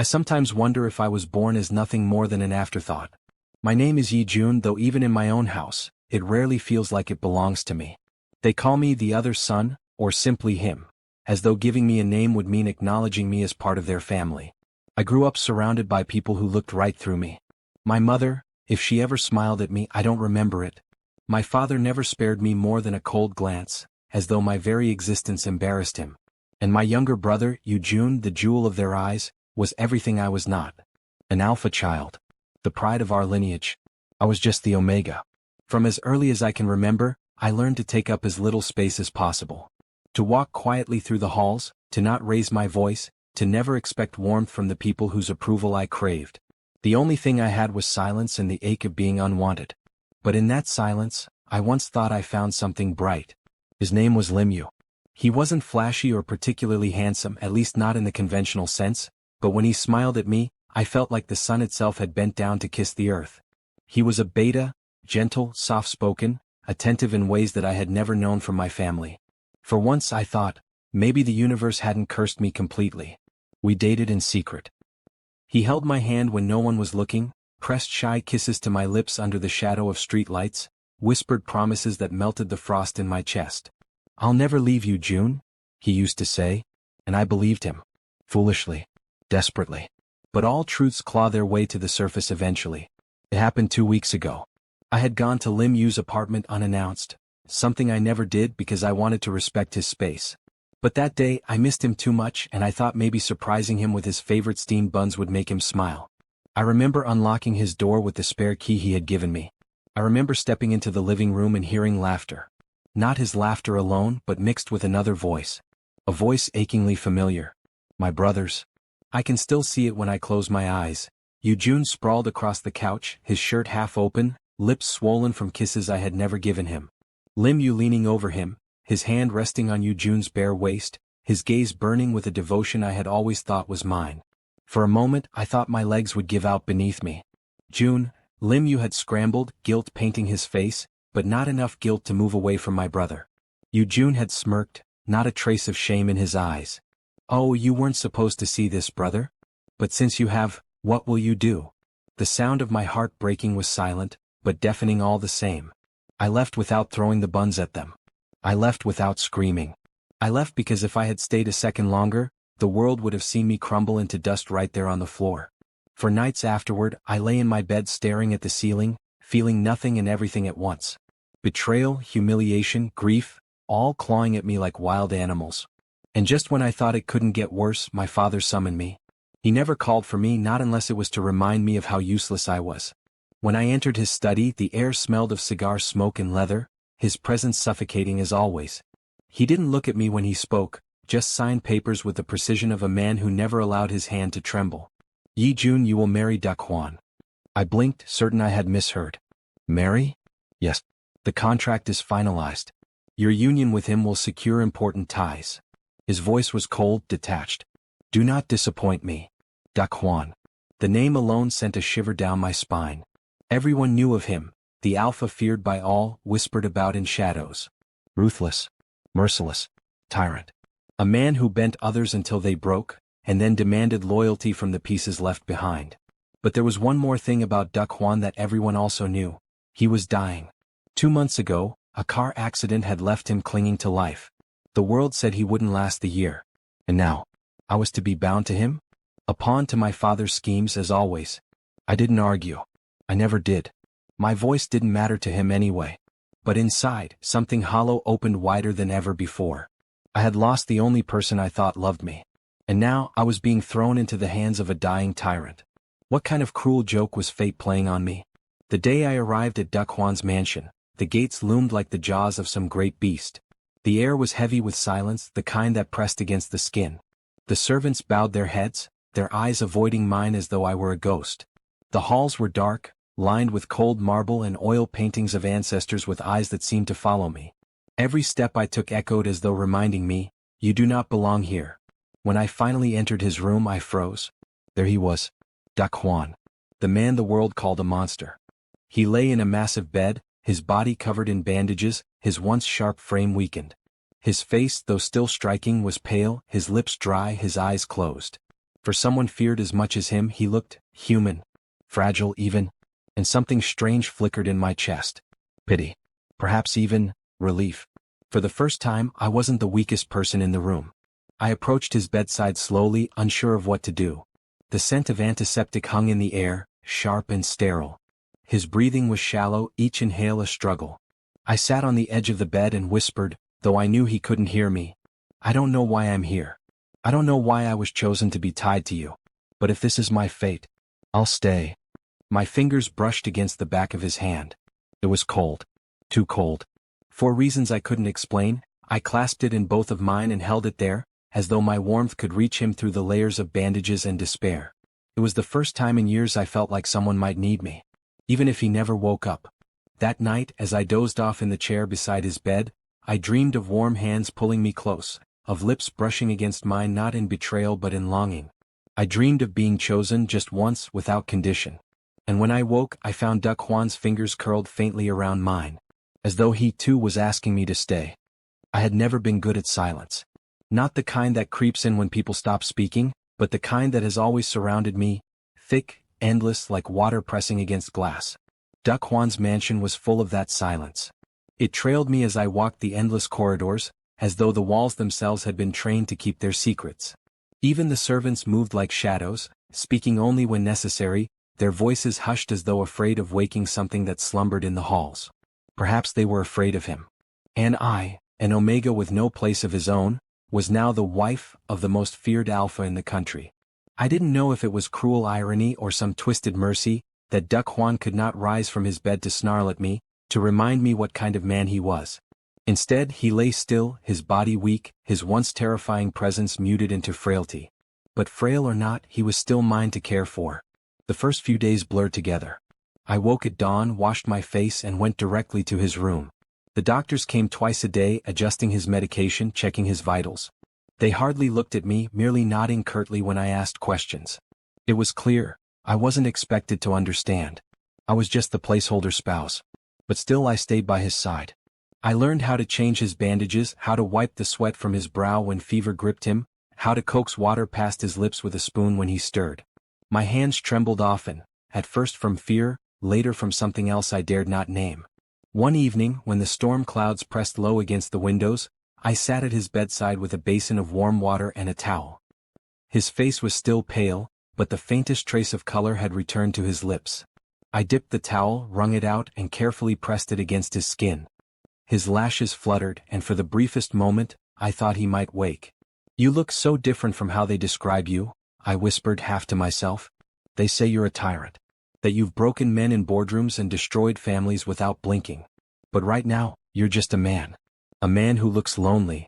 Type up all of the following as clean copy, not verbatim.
I sometimes wonder if I was born as nothing more than an afterthought. My name is Yi Jun, though even in my own house, it rarely feels like it belongs to me. They call me the other son, or simply him, as though giving me a name would mean acknowledging me as part of their family. I grew up surrounded by people who looked right through me. My mother, if she ever smiled at me, I don't remember it. My father never spared me more than a cold glance, as though my very existence embarrassed him. And my younger brother, Yu Jun, the jewel of their eyes, was everything I was not. An alpha child. The pride of our lineage. I was just the omega. From as early as I can remember, I learned to take up as little space as possible. To walk quietly through the halls, to not raise my voice, to never expect warmth from the people whose approval I craved. The only thing I had was silence and the ache of being unwanted. But in that silence, I once thought I found something bright. His name was sᴛᴏʀy. He wasn't flashy or particularly handsome, at least not in the conventional sense, but when he smiled at me, I felt like the sun itself had bent down to kiss the earth. He was a beta, gentle, soft-spoken, attentive in ways that I had never known from my family. For once I thought, maybe the universe hadn't cursed me completely. We dated in secret. He held my hand when no one was looking, pressed shy kisses to my lips under the shadow of street lights, whispered promises that melted the frost in my chest. "I'll never leave you, June," he used to say, and I believed him. Foolishly. Desperately. But all truths claw their way to the surface eventually. It happened 2 weeks ago. I had gone to sᴛᴏʀy's apartment unannounced, something I never did because I wanted to respect his space. But that day I missed him too much, and I thought maybe surprising him with his favorite steamed buns would make him smile. I remember unlocking his door with the spare key he had given me. I remember stepping into the living room and hearing laughter. Not his laughter alone, but mixed with another voice. A voice achingly familiar. My brother's. I can still see it when I close my eyes. Yu Jun sprawled across the couch, his shirt half open, lips swollen from kisses I had never given him. sᴛᴏʀy leaning over him, his hand resting on Yu Jun's bare waist, his gaze burning with a devotion I had always thought was mine. For a moment I thought my legs would give out beneath me. June, sᴛᴏʀy had scrambled, guilt painting his face, but not enough guilt to move away from my brother. Yu Jun had smirked, not a trace of shame in his eyes. "Oh, you weren't supposed to see this, brother? But since you have, what will you do?" The sound of my heart breaking was silent, but deafening all the same. I left without throwing the buns at them. I left without screaming. I left because if I had stayed a second longer, the world would have seen me crumble into dust right there on the floor. For nights afterward, I lay in my bed staring at the ceiling, feeling nothing and everything at once. Betrayal, humiliation, grief, all clawing at me like wild animals. And just when I thought it couldn't get worse, my father summoned me. He never called for me, not unless it was to remind me of how useless I was. When I entered his study, the air smelled of cigar smoke and leather, his presence suffocating as always. He didn't look at me when he spoke, just signed papers with the precision of a man who never allowed his hand to tremble. "Yi Jun, you will marry sᴛᴏʀyy." I blinked, certain I had misheard. "Marry?" "Yes. The contract is finalized. Your union with him will secure important ties." His voice was cold, detached. "Do not disappoint me. sᴛᴏʀyy." The name alone sent a shiver down my spine. Everyone knew of him, the alpha feared by all, whispered about in shadows. Ruthless. Merciless. Tyrant. A man who bent others until they broke, and then demanded loyalty from the pieces left behind. But there was one more thing about sᴛᴏʀyy that everyone also knew. He was dying. 2 months ago, a car accident had left him clinging to life. The world said he wouldn't last the year. And now, I was to be bound to him? A pawn to my father's schemes as always. I didn't argue. I never did. My voice didn't matter to him anyway. But inside, something hollow opened wider than ever before. I had lost the only person I thought loved me. And now I was being thrown into the hands of a dying tyrant. What kind of cruel joke was fate playing on me? The day I arrived at sᴛᴏʀy's mansion, the gates loomed like the jaws of some great beast. The air was heavy with silence, the kind that pressed against the skin. The servants bowed their heads, their eyes avoiding mine as though I were a ghost. The halls were dark, lined with cold marble and oil paintings of ancestors with eyes that seemed to follow me. Every step I took echoed as though reminding me, "You do not belong here." When I finally entered his room, I froze. There he was. sᴛᴏʀyy. The man the world called a monster. He lay in a massive bed, his body covered in bandages, his once sharp frame weakened. His face, though still striking, was pale, his lips dry, his eyes closed. For someone feared as much as him, he looked human, fragile even, and something strange flickered in my chest. Pity. Perhaps even relief. For the first time, I wasn't the weakest person in the room. I approached his bedside slowly, unsure of what to do. The scent of antiseptic hung in the air, sharp and sterile. His breathing was shallow, each inhale a struggle. I sat on the edge of the bed and whispered, though I knew he couldn't hear me. I don't know why I'm here. I don't know why I was chosen to be tied to you. But if this is my fate, I'll stay. My fingers brushed against the back of his hand. It was cold. Too cold. For reasons I couldn't explain, I clasped it in both of mine and held it there, as though my warmth could reach him through the layers of bandages and despair. It was the first time in years I felt like someone might need me. Even if he never woke up. That night, as I dozed off in the chair beside his bed, I dreamed of warm hands pulling me close, of lips brushing against mine not in betrayal but in longing. I dreamed of being chosen just once without condition. And when I woke, I found Duc Huan's fingers curled faintly around mine, as though he too was asking me to stay. I had never been good at silence. Not the kind that creeps in when people stop speaking, but the kind that has always surrounded me, thick, endless like water pressing against glass. Duc Huan's mansion was full of that silence. It trailed me as I walked the endless corridors, as though the walls themselves had been trained to keep their secrets. Even the servants moved like shadows, speaking only when necessary, their voices hushed as though afraid of waking something that slumbered in the halls. Perhaps they were afraid of him. And I, an Omega with no place of his own, was now the wife of the most feared alpha in the country. I didn't know if it was cruel irony or some twisted mercy, that Duc Huan could not rise from his bed to snarl at me, to remind me what kind of man he was. Instead, he lay still, his body weak, his once terrifying presence muted into frailty. But frail or not, he was still mine to care for. The first few days blurred together. I woke at dawn, washed my face and went directly to his room. The doctors came twice a day, adjusting his medication, checking his vitals. They hardly looked at me, merely nodding curtly when I asked questions. It was clear, I wasn't expected to understand. I was just the placeholder spouse. But still I stayed by his side. I learned how to change his bandages, how to wipe the sweat from his brow when fever gripped him, how to coax water past his lips with a spoon when he stirred. My hands trembled often, at first from fear, later from something else I dared not name. One evening, when the storm clouds pressed low against the windows, I sat at his bedside with a basin of warm water and a towel. His face was still pale, but the faintest trace of color had returned to his lips. I dipped the towel, wrung it out, and carefully pressed it against his skin. His lashes fluttered, and for the briefest moment, I thought he might wake. "You look so different from how they describe you," I whispered half to myself. "They say you're a tyrant. That you've broken men in boardrooms and destroyed families without blinking. But right now, you're just a man. A man who looks lonely."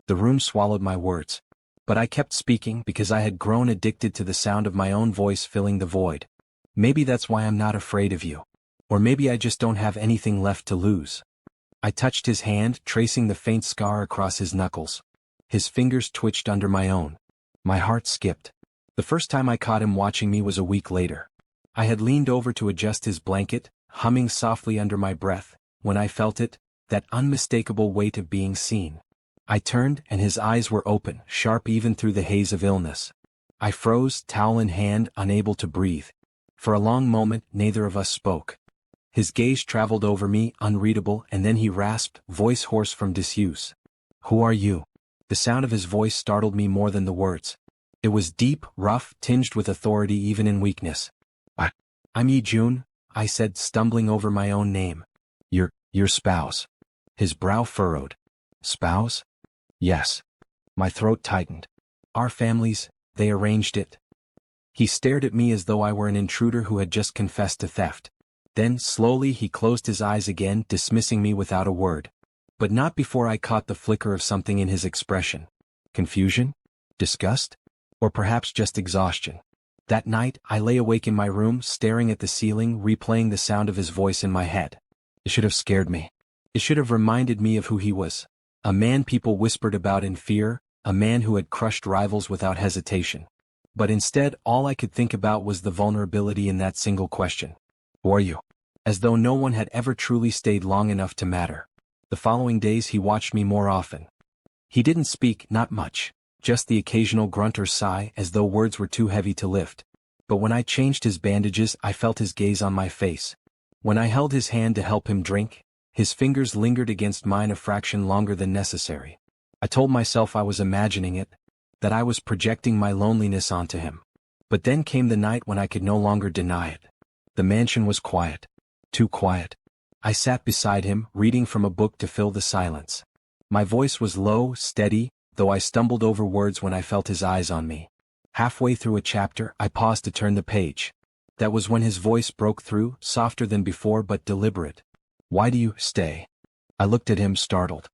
The room swallowed my words. But I kept speaking because I had grown addicted to the sound of my own voice filling the void. "Maybe that's why I'm not afraid of you. Or maybe I just don't have anything left to lose." I touched his hand, tracing the faint scar across his knuckles. His fingers twitched under my own. My heart skipped. The first time I caught him watching me was a week later. I had leaned over to adjust his blanket, humming softly under my breath, when I felt it, that unmistakable weight of being seen. I turned, and his eyes were open, sharp even through the haze of illness. I froze, towel in hand, unable to breathe. For a long moment, neither of us spoke. His gaze traveled over me, unreadable, and then he rasped, voice hoarse from disuse. "Who are you?" The sound of his voice startled me more than the words. It was deep, rough, tinged with authority even in weakness. "I'm Yi Jun," I said, stumbling over my own name. Your spouse." His brow furrowed. "Spouse?" "Yes." My throat tightened. "Our families, they arranged it." He stared at me as though I were an intruder who had just confessed to theft. Then, slowly, he closed his eyes again, dismissing me without a word. But not before I caught the flicker of something in his expression. Confusion? Disgust? Or perhaps just exhaustion. That night, I lay awake in my room, staring at the ceiling, replaying the sound of his voice in my head. It should have scared me. It should have reminded me of who he was. A man people whispered about in fear, a man who had crushed rivals without hesitation. But instead, all I could think about was the vulnerability in that single question. "Who are you?" As though no one had ever truly stayed long enough to matter. The following days he watched me more often. He didn't speak, not much. just the occasional grunt or sigh as though words were too heavy to lift. But when I changed his bandages, I felt his gaze on my face. When I held his hand to help him drink, his fingers lingered against mine a fraction longer than necessary. I told myself I was imagining it, that I was projecting my loneliness onto him. But then came the night when I could no longer deny it. The mansion was quiet. Too quiet. I sat beside him, reading from a book to fill the silence. My voice was low, steady, though I stumbled over words when I felt his eyes on me. Halfway through a chapter, I paused to turn the page. That was when his voice broke through, softer than before but deliberate. "Why do you stay?" I looked at him, startled.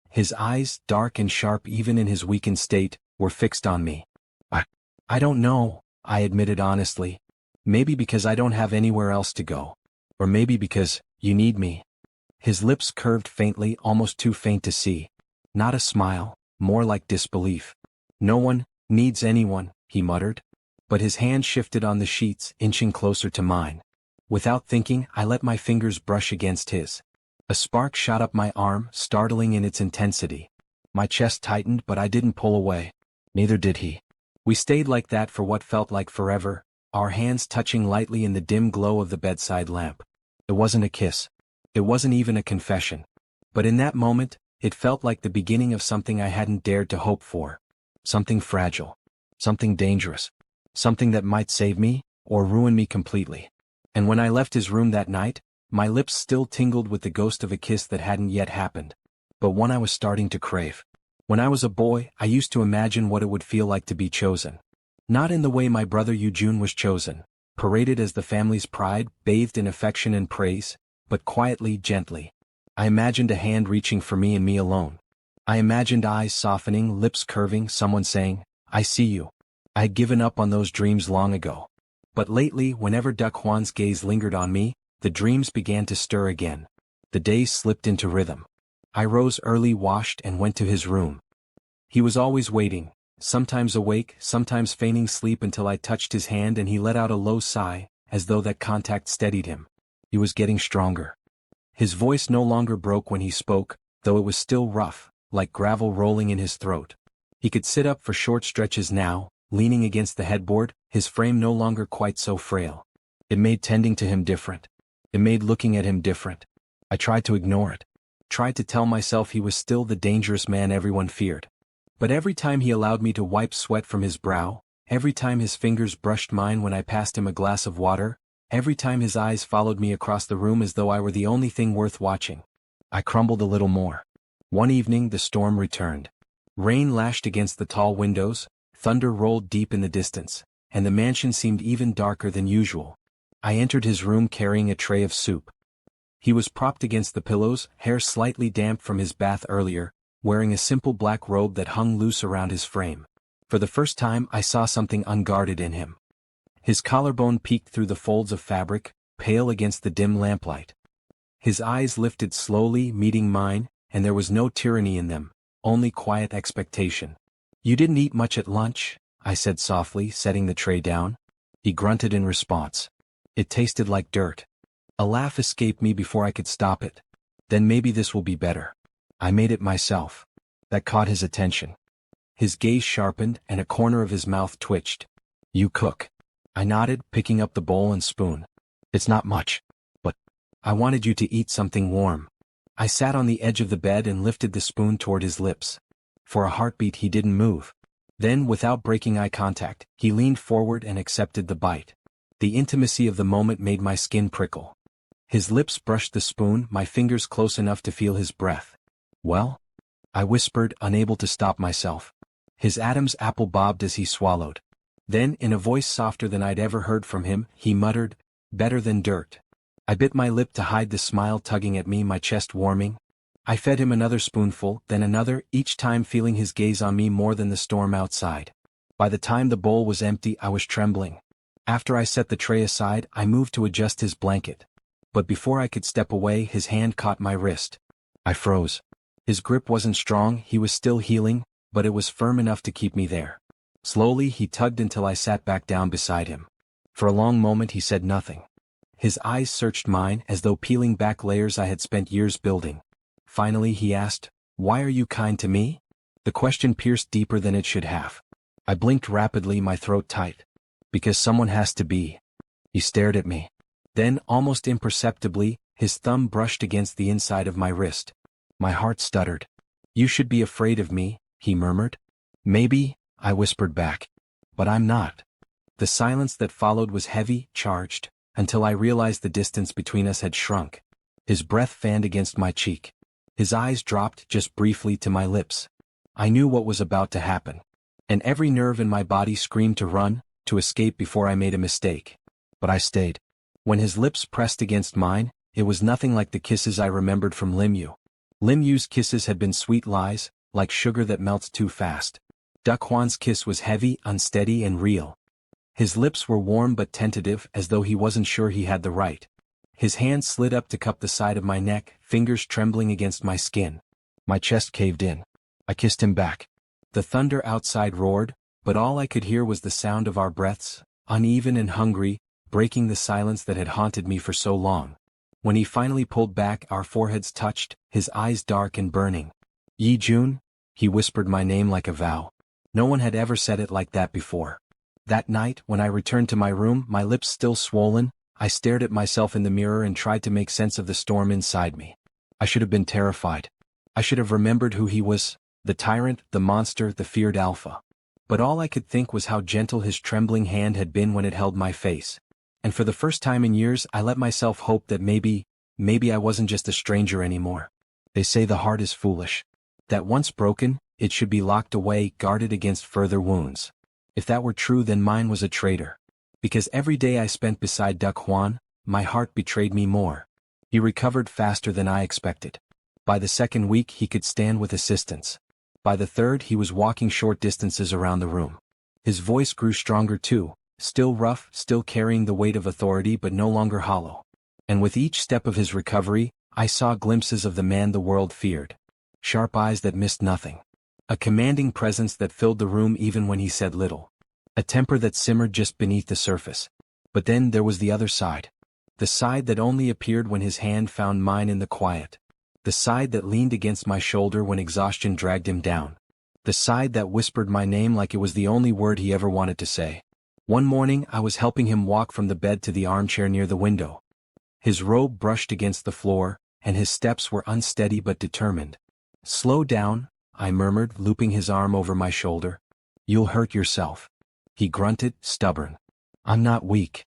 His eyes, dark and sharp even in his weakened state, were fixed on me. I don't know," I admitted honestly. "Maybe because I don't have anywhere else to go. Or maybe because you need me." His lips curved faintly, almost too faint to see. Not a smile, more like disbelief. "No one needs anyone," he muttered. But his hand shifted on the sheets, inching closer to mine. Without thinking, I let my fingers brush against his. A spark shot up my arm, startling in its intensity. My chest tightened, but I didn't pull away. Neither did he. We stayed like that for what felt like forever, our hands touching lightly in the dim glow of the bedside lamp. It wasn't a kiss. It wasn't even a confession. But in that moment, it felt like the beginning of something I hadn't dared to hope for. Something fragile. Something dangerous. Something that might save me, or ruin me completely. And when I left his room that night, my lips still tingled with the ghost of a kiss that hadn't yet happened. But one I was starting to crave. When I was a boy, I used to imagine what it would feel like to be chosen. Not in the way my brother Eugene was chosen, paraded as the family's pride, bathed in affection and praise, but quietly, gently. I imagined a hand reaching for me and me alone. I imagined eyes softening, lips curving, someone saying, "I see you." I had given up on those dreams long ago. But lately, whenever Duck Juan's gaze lingered on me, the dreams began to stir again. The days slipped into rhythm. I rose early, washed, and went to his room. He was always waiting, sometimes awake, sometimes feigning sleep until I touched his hand and he let out a low sigh, as though that contact steadied him. He was getting stronger. His voice no longer broke when he spoke, though it was still rough, like gravel rolling in his throat. He could sit up for short stretches now, leaning against the headboard, his frame no longer quite so frail. It made tending to him different. It made looking at him different. I tried to ignore it. Tried to tell myself he was still the dangerous man everyone feared. But every time he allowed me to wipe sweat from his brow, every time his fingers brushed mine when I passed him a glass of water, every time his eyes followed me across the room as though I were the only thing worth watching, I crumbled a little more. One evening the storm returned. Rain lashed against the tall windows, thunder rolled deep in the distance, and the mansion seemed even darker than usual. I entered his room carrying a tray of soup. He was propped against the pillows, hair slightly damp from his bath earlier, wearing a simple black robe that hung loose around his frame. For the first time I saw something unguarded in him. His collarbone peeked through the folds of fabric, pale against the dim lamplight. His eyes lifted slowly, meeting mine, and there was no tyranny in them, only quiet expectation. "You didn't eat much at lunch," I said softly, setting the tray down. He grunted in response. It tasted like dirt. A laugh escaped me before I could stop it. "Then maybe this will be better. I made it myself." That caught his attention. His gaze sharpened, and a corner of his mouth twitched. "You cook?" I nodded, picking up the bowl and spoon. "It's not much. But I wanted you to eat something warm." I sat on the edge of the bed and lifted the spoon toward his lips. For a heartbeat he didn't move. Then, without breaking eye contact, he leaned forward and accepted the bite. The intimacy of the moment made my skin prickle. His lips brushed the spoon, my fingers close enough to feel his breath. "Well?" I whispered, unable to stop myself. His Adam's apple bobbed as he swallowed. Then, in a voice softer than I'd ever heard from him, he muttered, "Better than dirt." I bit my lip to hide the smile tugging at me, my chest warming. I fed him another spoonful, then another, each time feeling his gaze on me more than the storm outside. By the time the bowl was empty, I was trembling. After I set the tray aside, I moved to adjust his blanket. But before I could step away, his hand caught my wrist. I froze. His grip wasn't strong, he was still healing, but it was firm enough to keep me there. Slowly he tugged until I sat back down beside him. For a long moment he said nothing. His eyes searched mine as though peeling back layers I had spent years building. Finally he asked, "Why are you kind to me?" The question pierced deeper than it should have. I blinked rapidly, my throat tight. Because someone has to be. He stared at me. Then, almost imperceptibly, his thumb brushed against the inside of my wrist. My heart stuttered. You should be afraid of me, he murmured. Maybe, I whispered back. But I'm not. The silence that followed was heavy, charged, until I realized the distance between us had shrunk. His breath fanned against my cheek. His eyes dropped just briefly to my lips. I knew what was about to happen. And every nerve in my body screamed to run, to escape before I made a mistake. But I stayed. When his lips pressed against mine, it was nothing like the kisses I remembered from sᴛᴏʀy. sᴛᴏʀy's kisses had been sweet lies, like sugar that melts too fast. sᴛᴏʀy's kiss was heavy, unsteady, and real. His lips were warm but tentative, as though he wasn't sure he had the right. His hand slid up to cup the side of my neck, fingers trembling against my skin. My chest caved in. I kissed him back. The thunder outside roared, but all I could hear was the sound of our breaths, uneven and hungry, breaking the silence that had haunted me for so long. When he finally pulled back, our foreheads touched, his eyes dark and burning. Yi-jun, he whispered my name like a vow. No one had ever said it like that before. That night, when I returned to my room, my lips still swollen, I stared at myself in the mirror and tried to make sense of the storm inside me. I should have been terrified. I should have remembered who he was, the tyrant, the monster, the feared alpha. But all I could think was how gentle his trembling hand had been when it held my face. And for the first time in years, I let myself hope that maybe I wasn't just a stranger anymore. They say the heart is foolish. That once broken, it should be locked away, guarded against further wounds. If that were true, then mine was a traitor. Because every day I spent beside sᴛᴏʀy, my heart betrayed me more. He recovered faster than I expected. By the second week he could stand with assistance. By the third he was walking short distances around the room. His voice grew stronger too, still rough, still carrying the weight of authority but no longer hollow. And with each step of his recovery, I saw glimpses of the man the world feared. Sharp eyes that missed nothing. A commanding presence that filled the room even when he said little. A temper that simmered just beneath the surface. But then there was the other side. The side that only appeared when his hand found mine in the quiet. The side that leaned against my shoulder when exhaustion dragged him down. The side that whispered my name like it was the only word he ever wanted to say. One morning I was helping him walk from the bed to the armchair near the window. His robe brushed against the floor, and his steps were unsteady but determined. "Slow down," I murmured, looping his arm over my shoulder. "You'll hurt yourself." He grunted, stubborn. "I'm not weak."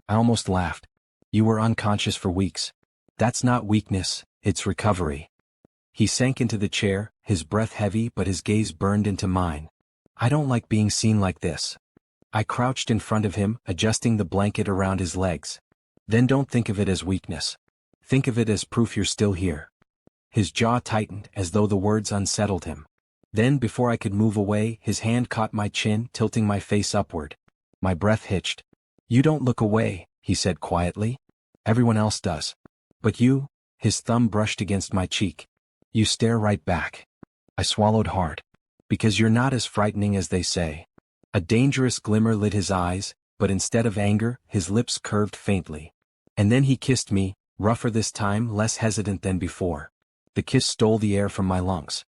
I almost laughed. "You were unconscious for weeks. That's not weakness, it's recovery." He sank into the chair, his breath heavy but his gaze burned into mine. "I don't like being seen like this." I crouched in front of him, adjusting the blanket around his legs. "Then don't think of it as weakness. Think of it as proof you're still here." His jaw tightened as though the words unsettled him. Then before I could move away, his hand caught my chin, tilting my face upward. My breath hitched. "You don't look away," he said quietly. "Everyone else does. But you," his thumb brushed against my cheek. "You stare right back." I swallowed hard. "Because you're not as frightening as they say." A dangerous glimmer lit his eyes, but instead of anger, his lips curved faintly. And then he kissed me, rougher this time, less hesitant than before. The kiss stole the air from my lungs.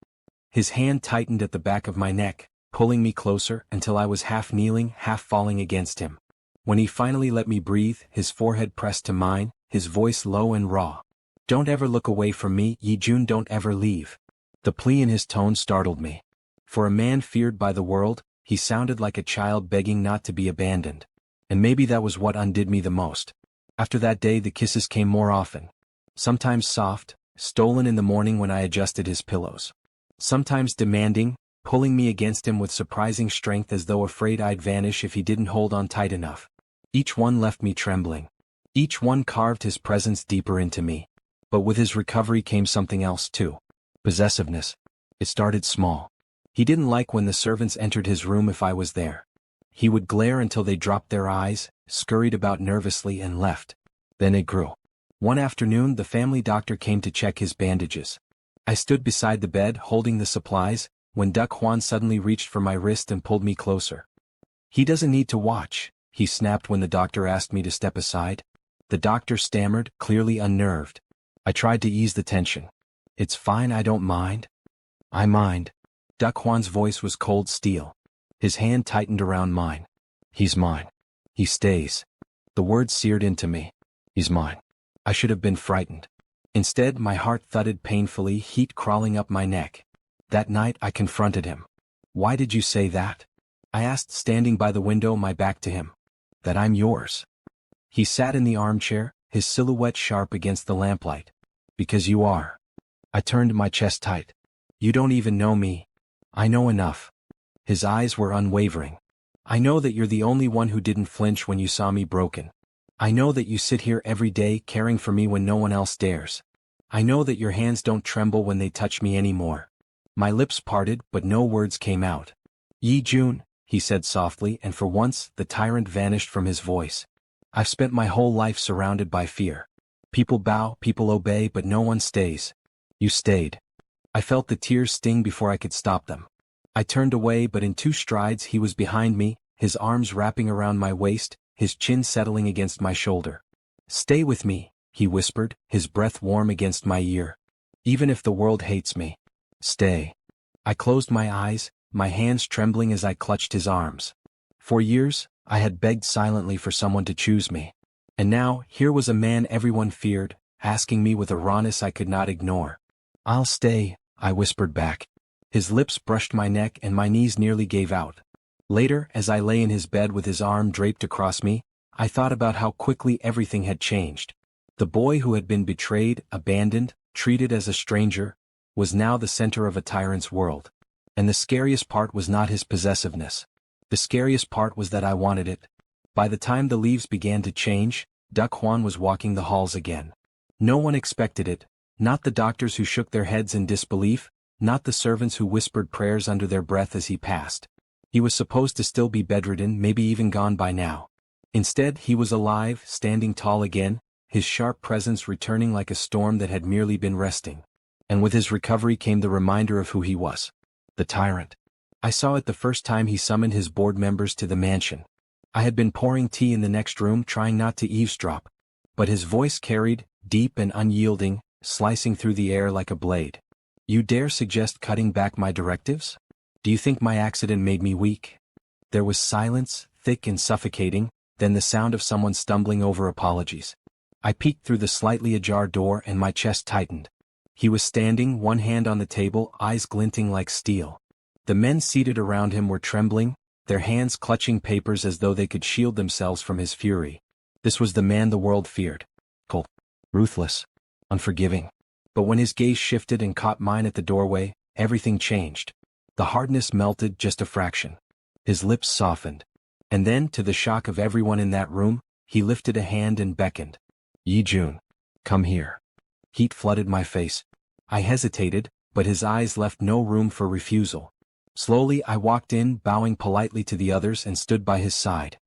His hand tightened at the back of my neck, pulling me closer until I was half kneeling, half falling against him. When he finally let me breathe, his forehead pressed to mine, his voice low and raw. "Don't ever look away from me, Yi-jun, don't ever leave." The plea in his tone startled me. For a man feared by the world, he sounded like a child begging not to be abandoned. And maybe that was what undid me the most. After that day the kisses came more often. Sometimes soft, stolen in the morning when I adjusted his pillows. Sometimes demanding, pulling me against him with surprising strength as though afraid I'd vanish if he didn't hold on tight enough. Each one left me trembling. Each one carved his presence deeper into me. But with his recovery came something else too. Possessiveness. It started small. He didn't like when the servants entered his room if I was there. He would glare until they dropped their eyes, scurried about nervously and left. Then it grew. One afternoon the family doctor came to check his bandages. I stood beside the bed holding the supplies, when sᴛᴏʀy suddenly reached for my wrist and pulled me closer. "He doesn't need to watch," he snapped when the doctor asked me to step aside. The doctor stammered, clearly unnerved. I tried to ease the tension. "It's fine, I don't mind." "I mind." Duck Huan's voice was cold steel. His hand tightened around mine. He's mine. He stays. The words seared into me. He's mine. I should have been frightened. Instead, my heart thudded painfully, heat crawling up my neck. That night I confronted him. Why did you say that? I asked, standing by the window, my back to him. That I'm yours. He sat in the armchair, his silhouette sharp against the lamplight. Because you are. I turned my chest tight. You don't even know me. I know enough. His eyes were unwavering. I know that you're the only one who didn't flinch when you saw me broken. I know that you sit here every day caring for me when no one else dares. I know that your hands don't tremble when they touch me anymore. My lips parted, but no words came out. Yi Jun, he said softly, and for once the tyrant vanished from his voice. I've spent my whole life surrounded by fear. People bow, people obey, but no one stays. You stayed. I felt the tears sting before I could stop them. I turned away, but in 2 strides he was behind me, his arms wrapping around my waist, his chin settling against my shoulder. Stay with me, he whispered, his breath warm against my ear. Even if the world hates me. Stay. I closed my eyes, my hands trembling as I clutched his arms. For years, I had begged silently for someone to choose me. And now, here was a man everyone feared, asking me with a rawness I could not ignore. I'll stay, I whispered back. His lips brushed my neck and my knees nearly gave out. Later, as I lay in his bed with his arm draped across me, I thought about how quickly everything had changed. The boy who had been betrayed, abandoned, treated as a stranger, was now the center of a tyrant's world. And the scariest part was not his possessiveness. The scariest part was that I wanted it. By the time the leaves began to change, Duck Huan was walking the halls again. No one expected it, not the doctors who shook their heads in disbelief, not the servants who whispered prayers under their breath as he passed. He was supposed to still be bedridden, maybe even gone by now. Instead, he was alive, standing tall again, his sharp presence returning like a storm that had merely been resting. And with his recovery came the reminder of who he was. The tyrant. I saw it the first time he summoned his board members to the mansion. I had been pouring tea in the next room, trying not to eavesdrop. But his voice carried, deep and unyielding, slicing through the air like a blade. You dare suggest cutting back my directives? Do you think my accident made me weak? There was silence, thick and suffocating, then the sound of someone stumbling over apologies. I peeked through the slightly ajar door and my chest tightened. He was standing, one hand on the table, eyes glinting like steel. The men seated around him were trembling, their hands clutching papers as though they could shield themselves from his fury. This was the man the world feared. Cold, ruthless, unforgiving. But when his gaze shifted and caught mine at the doorway, everything changed. The hardness melted just a fraction. His lips softened. And then, to the shock of everyone in that room, he lifted a hand and beckoned. Yi Jun, come here. Heat flooded my face. I hesitated, but his eyes left no room for refusal. Slowly I walked in, bowing politely to the others, and stood by his side.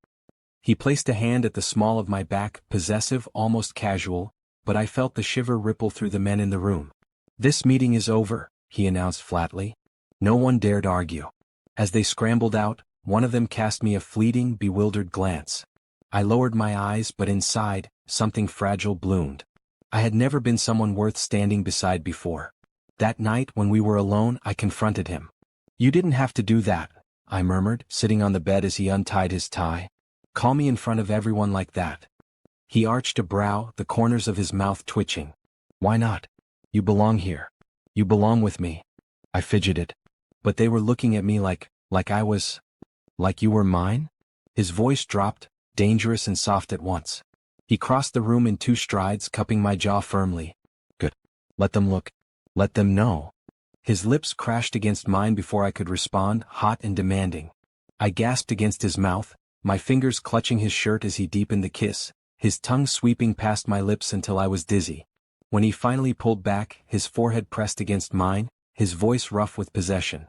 He placed a hand at the small of my back, possessive, almost casual, but I felt the shiver ripple through the men in the room. This meeting is over, he announced flatly. No one dared argue. As they scrambled out, one of them cast me a fleeting, bewildered glance. I lowered my eyes, but inside, something fragile bloomed. I had never been someone worth standing beside before. That night when we were alone, I confronted him. You didn't have to do that, I murmured, sitting on the bed as he untied his tie. Call me in front of everyone like that. He arched a brow, the corners of his mouth twitching. Why not? You belong here. You belong with me. I fidgeted. But they were looking at me like you were mine? His voice dropped, dangerous and soft at once. He crossed the room in 2 strides, cupping my jaw firmly. Good. Let them look. Let them know. His lips crashed against mine before I could respond, hot and demanding. I gasped against his mouth, my fingers clutching his shirt as he deepened the kiss, his tongue sweeping past my lips until I was dizzy. When he finally pulled back, his forehead pressed against mine, his voice rough with possession.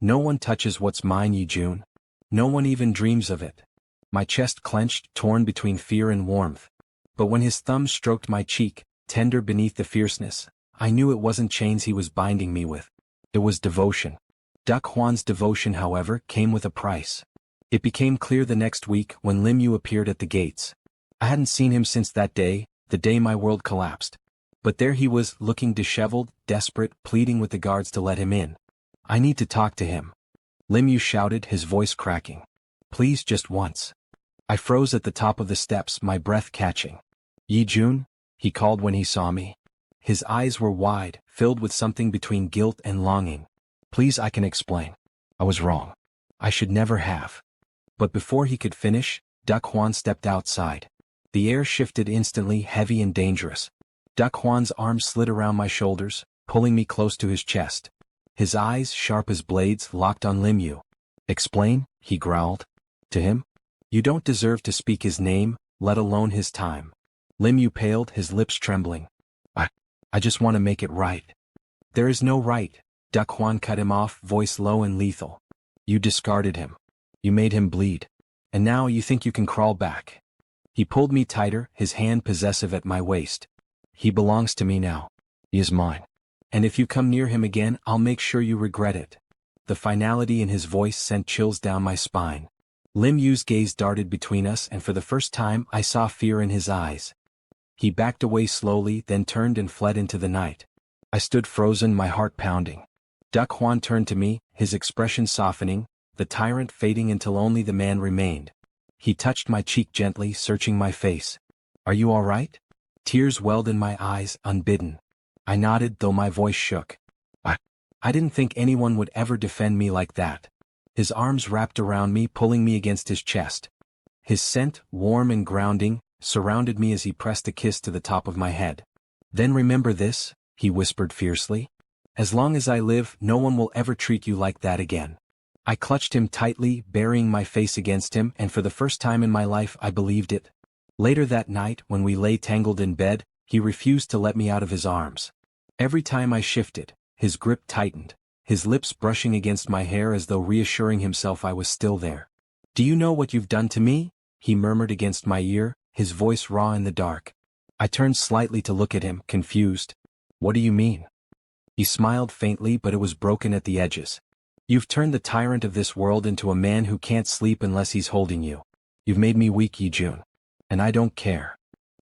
No one touches what's mine, Yi Jun. No one even dreams of it. My chest clenched, torn between fear and warmth. But when his thumb stroked my cheek, tender beneath the fierceness, I knew it wasn't chains he was binding me with. It was devotion. Duck Huan's devotion, however, came with a price. It became clear the next week when Lim Yu appeared at the gates. I hadn't seen him since that day, the day my world collapsed. But there he was, looking disheveled, desperate, pleading with the guards to let him in. I need to talk to him. Lim shouted, his voice cracking. Please, just once. I froze at the top of the steps, my breath catching. Yi-jun, he called when he saw me. His eyes were wide, filled with something between guilt and longing. Please, I can explain. I was wrong. I should never have. But before he could finish, Duck Hwan stepped outside. The air shifted instantly, heavy and dangerous. Duck Hwan's arms slid around my shoulders, pulling me close to his chest. His eyes, sharp as blades, locked on Lim. Explain, he growled. To him? You don't deserve to speak his name, let alone his time. Lim paled, his lips trembling. I just want to make it right. There is no right, Duck Hwan cut him off, voice low and lethal. You discarded him. You made him bleed. And now you think you can crawl back. He pulled me tighter, his hand possessive at my waist. He belongs to me now. He is mine. And if you come near him again, I'll make sure you regret it. The finality in his voice sent chills down my spine. Lim's gaze darted between us, and for the first time I saw fear in his eyes. He backed away slowly, then turned and fled into the night. I stood frozen, my heart pounding. Duck Hwan turned to me, his expression softening, the tyrant fading until only the man remained. He touched my cheek gently, searching my face. Are you all right? Tears welled in my eyes, unbidden. I nodded, though my voice shook. I didn't think anyone would ever defend me like that. His arms wrapped around me, pulling me against his chest. His scent, warm and grounding, surrounded me as he pressed a kiss to the top of my head. Then remember this, he whispered fiercely. As long as I live, no one will ever treat you like that again. I clutched him tightly, burying my face against him, and for the first time in my life I believed it. Later that night, when we lay tangled in bed, he refused to let me out of his arms. Every time I shifted, his grip tightened, his lips brushing against my hair as though reassuring himself I was still there. Do you know what you've done to me? He murmured against my ear, his voice raw in the dark. I turned slightly to look at him, confused. What do you mean? He smiled faintly, but it was broken at the edges. You've turned the tyrant of this world into a man who can't sleep unless he's holding you. You've made me weak, Yi-jun. And I don't care.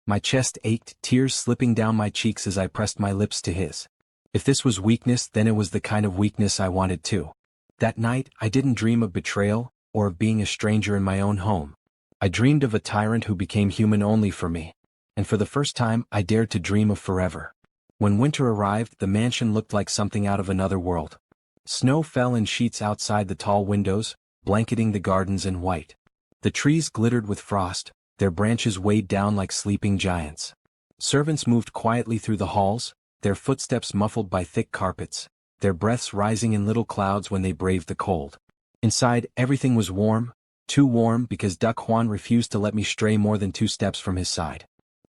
My chest ached, tears slipping down my cheeks as I pressed my lips to his. If this was weakness, then it was the kind of weakness I wanted too. That night, I didn't dream of betrayal, or of being a stranger in my own home. I dreamed of a tyrant who became human only for me. And for the first time, I dared to dream of forever. When winter arrived, the mansion looked like something out of another world. Snow fell in sheets outside the tall windows, blanketing the gardens in white. The trees glittered with frost, their branches weighed down like sleeping giants. Servants moved quietly through the halls, their footsteps muffled by thick carpets, their breaths rising in little clouds when they braved the cold. Inside, everything was warm, too warm because Duck Hwan refused to let me stray more than 2 steps from his side.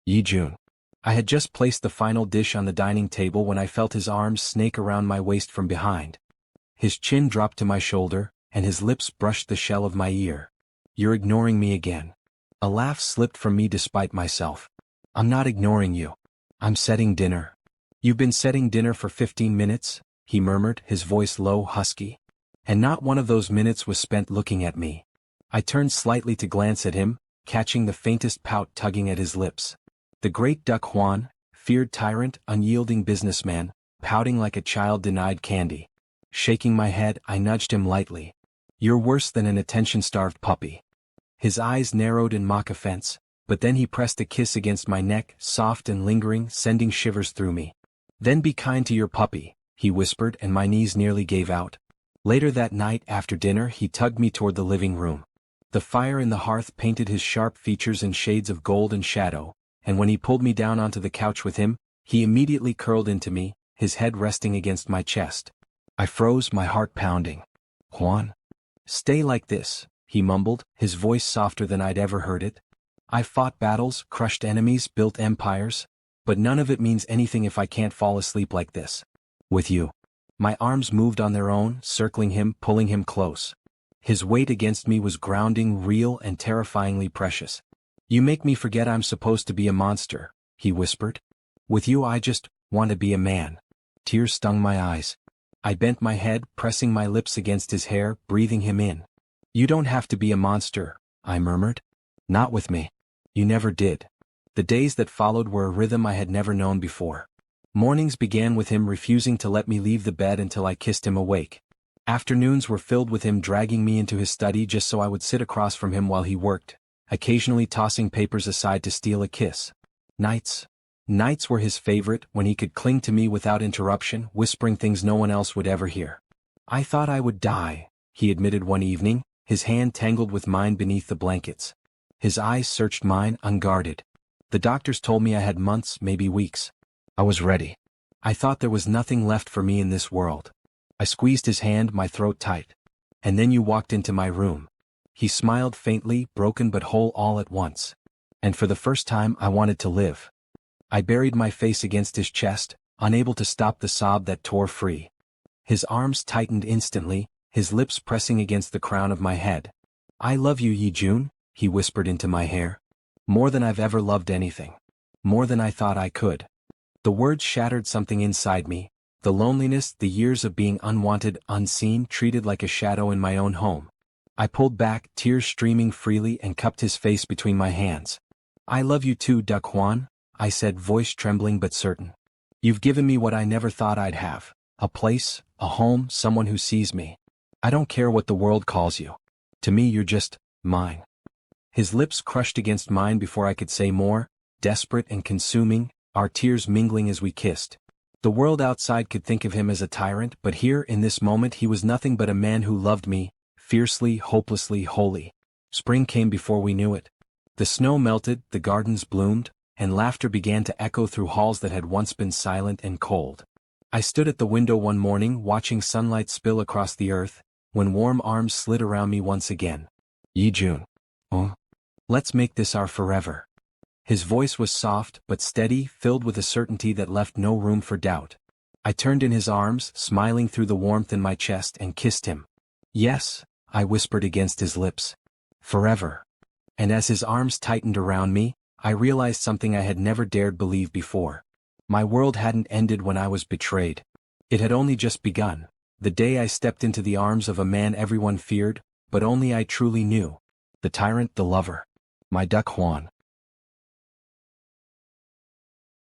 Yi-jun. I had just placed the final dish on the dining table when I felt his arms snake around my waist from behind. His chin dropped to my shoulder, and his lips brushed the shell of my ear. You're ignoring me again. A laugh slipped from me despite myself. I'm not ignoring you. I'm setting dinner. You've been setting dinner for 15 minutes, he murmured, his voice low, husky. And not one of those minutes was spent looking at me. I turned slightly to glance at him, catching the faintest pout tugging at his lips. The great Duck Hwan, feared tyrant, unyielding businessman, pouting like a child denied candy. Shaking my head, I nudged him lightly. You're worse than an attention-starved puppy. His eyes narrowed in mock offense, but then he pressed a kiss against my neck, soft and lingering, sending shivers through me. Then be kind to your puppy, he whispered, and my knees nearly gave out. Later that night, after dinner, he tugged me toward the living room. The fire in the hearth painted his sharp features in shades of gold and shadow, and when he pulled me down onto the couch with him, he immediately curled into me, his head resting against my chest. I froze, my heart pounding. Hwan? Stay like this, he mumbled, his voice softer than I'd ever heard it. I've fought battles, crushed enemies, built empires, but none of it means anything if I can't fall asleep like this. With you. My arms moved on their own, circling him, pulling him close. His weight against me was grounding, real and terrifyingly precious. You make me forget I'm supposed to be a monster, he whispered. With you I just want to be a man. Tears stung my eyes. I bent my head, pressing my lips against his hair, breathing him in. You don't have to be a monster, I murmured. Not with me. You never did. The days that followed were a rhythm I had never known before. Mornings began with him refusing to let me leave the bed until I kissed him awake. Afternoons were filled with him dragging me into his study just so I would sit across from him while he worked, occasionally tossing papers aside to steal a kiss. Nights were his favorite, when he could cling to me without interruption, whispering things no one else would ever hear. "I thought I would die," he admitted one evening, his hand tangled with mine beneath the blankets. His eyes searched mine, unguarded. "The doctors told me I had months, maybe weeks. I was ready. I thought there was nothing left for me in this world." I squeezed his hand, my throat tight. "And then you walked into my room." He smiled faintly, broken but whole all at once. And for the first time I wanted to live. I buried my face against his chest, unable to stop the sob that tore free. His arms tightened instantly, his lips pressing against the crown of my head. "I love you, Yi-jun," he whispered into my hair. "More than I've ever loved anything. More than I thought I could." The words shattered something inside me. The loneliness, the years of being unwanted, unseen, treated like a shadow in my own home. I pulled back, tears streaming freely, and cupped his face between my hands. "I love you too, Duck Hwan," I said, voice trembling but certain. "You've given me what I never thought I'd have. A place, a home, someone who sees me. I don't care what the world calls you. To me you're just mine." His lips crushed against mine before I could say more, desperate and consuming, our tears mingling as we kissed. The world outside could think of him as a tyrant, but here, in this moment, he was nothing but a man who loved me, fiercely, hopelessly, wholly. Spring came before we knew it. The snow melted, the gardens bloomed, and laughter began to echo through halls that had once been silent and cold. I stood at the window one morning, watching sunlight spill across the earth, when warm arms slid around me once again. "Yi-jun. Oh. Let's make this our forever." His voice was soft but steady, filled with a certainty that left no room for doubt. I turned in his arms, smiling through the warmth in my chest, and kissed him. "Yes," I whispered against his lips. "Forever." And as his arms tightened around me, I realized something I had never dared believe before. My world hadn't ended when I was betrayed. It had only just begun, the day I stepped into the arms of a man everyone feared, but only I truly knew. The tyrant, the lover. My Duck Hwan.